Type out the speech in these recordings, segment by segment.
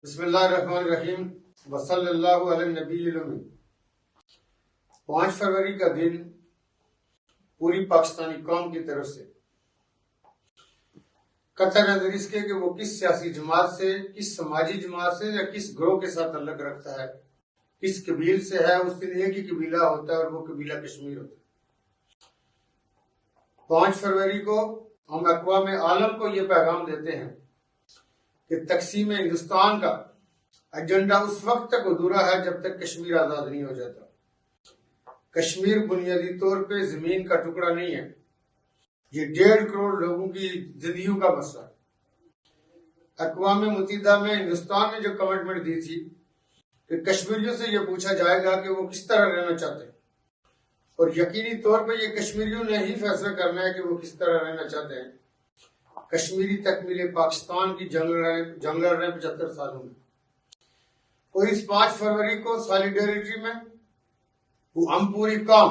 بسم اللہ الرحمن الرحیم وصلی اللہ علی النبی الامین۔ 5 فروری کا دن پوری پاکستانی قوم کی طرف سے قطع نظر اس کے کہ وہ کس سیاسی جماعت سے، کس سماجی جماعت سے یا کس گروہ کے ساتھ تعلق رکھتا ہے، کس قبیل سے ہے، اس دن ایک ہی قبیلہ ہوتا ہے اور وہ قبیلہ کشمیر ہوتا ہے۔ 5 فروری کو ہم اقوام عالم کو یہ پیغام دیتے ہیں کہ تقسیم ہندوستان کا ایجنڈا اس وقت تک ادھورا ہے جب تک کشمیر آزاد نہیں ہو جاتا۔ کشمیر بنیادی طور پہ زمین کا ٹکڑا نہیں ہے، یہ 1.5 کروڑ لوگوں کی زندگیوں کا مسئلہ ہے۔ اقوام متحدہ میں ہندوستان نے جو کمٹمنٹ دی تھی کہ کشمیریوں سے یہ پوچھا جائے گا کہ وہ کس طرح رہنا چاہتے ہیں، اور یقینی طور پہ یہ کشمیریوں نے ہی فیصلہ کرنا ہے کہ وہ کس طرح رہنا چاہتے ہیں۔ کشمیری تکمیل پاکستان کی جنگ لڑ رہے 75 سالوں میں، اور اس 5 فروری کو سالیڈیرٹی میں ہم پوری قوم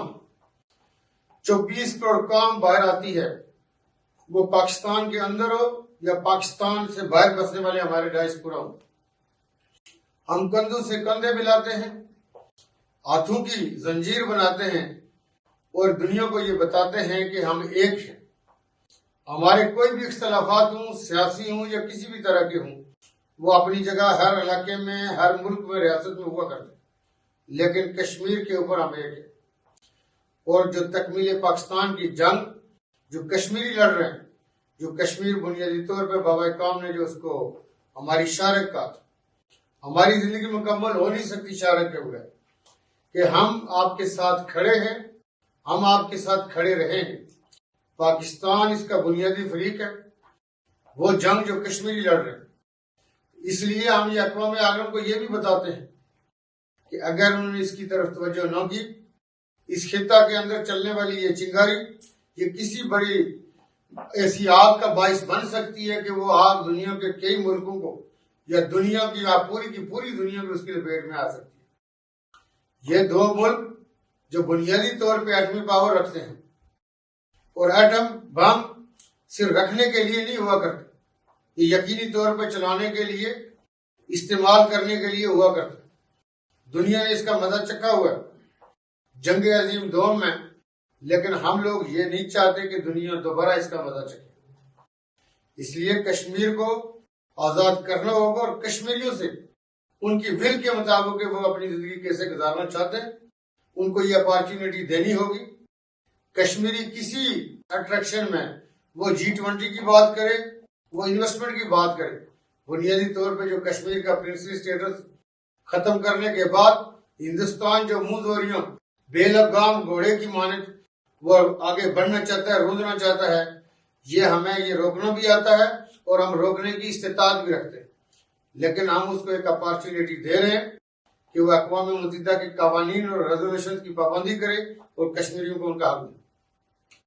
24 کروڑ قوم باہر آتی ہے، وہ پاکستان کے اندر ہو یا پاکستان سے باہر بسنے والے ہمارے ڈائسپورا ہوں۔ ہم کندھوں سے کندھے ملاتے ہیں، ہاتھوں کی زنجیر بناتے ہیں اور دنیا کو یہ بتاتے ہیں کہ ہم ایک ہیں۔ ہمارے کوئی بھی اختلافات ہوں، سیاسی ہوں یا کسی بھی طرح کے ہوں، وہ اپنی جگہ ہر علاقے میں، ہر ملک میں، ریاست میں ہوا کرتے ہیں، لیکن کشمیر کے اوپر ہم ایک ہیں۔ اور جو تکمیل پاکستان کی جنگ جو کشمیری لڑ رہے ہیں، جو کشمیر بنیادی طور پہ بابا قوم نے جو اس کو ہماری شارک کہا تھا، ہماری زندگی مکمل ہو نہیں سکتی شارک کے بغیر، کہ ہم آپ کے ساتھ کھڑے ہیں، ہم آپ کے ساتھ کھڑے رہیں گے۔ پاکستان اس کا بنیادی فریق ہے، وہ جنگ جو کشمیری لڑ رہے ہیں۔ اس لیے ہم یہ اقوام عالم کو یہ بھی بتاتے ہیں کہ اگر انہوں نے اس کی طرف توجہ نہ کی، اس خطہ کے اندر چلنے والی یہ چنگاری، یہ کسی بڑی ایسی آگ کا باعث بن سکتی ہے کہ وہ آگ دنیا کے کئی ملکوں کو یا دنیا کی پوری دنیا میں اس کی لپیٹ میں آ سکتی ہے۔ یہ 2 ملک جو بنیادی طور پہ ایٹمی پاور رکھتے ہیں، اور ایٹم بم صرف رکھنے کے لیے نہیں ہوا کرتے، یہ یقینی طور پر چلانے کے لیے، استعمال کرنے کے لیے ہوا کرتے۔ دنیا نے اس کا مزہ چکھا ہوا ہے جنگ عظیم دوم میں، لیکن ہم لوگ یہ نہیں چاہتے کہ دنیا دوبارہ اس کا مزہ چکھے۔ اس لیے کشمیر کو آزاد کرنا ہوگا، اور کشمیریوں سے ان کی ول کے مطابق کہ وہ اپنی زندگی کیسے گزارنا چاہتے ہیں، ان کو یہ اپارچونٹی دینی ہوگی۔ کشمیری کسی اٹریکشن میں وہ G20 کی بات کرے، وہ انویسٹمنٹ کی بات کرے، بنیادی طور پہ جو کشمیر کا پرنسلی اسٹیٹس ختم کرنے کے بعد ہندوستان جو منہ زوریوں بے لگام گھوڑے کی مانند وہ آگے بڑھنا چاہتا ہے، روندنا چاہتا ہے، یہ ہمیں یہ روکنا بھی آتا ہے اور ہم روکنے کی استطاعت بھی رکھتے ہیں، لیکن ہم اس کو ایک اپارچونٹی دے رہے ہیں کہ وہ اقوام متحدہ کے قوانین اور ریزولوشن کی پابندی کرے اور کشمیریوں کو ان کا حق دے۔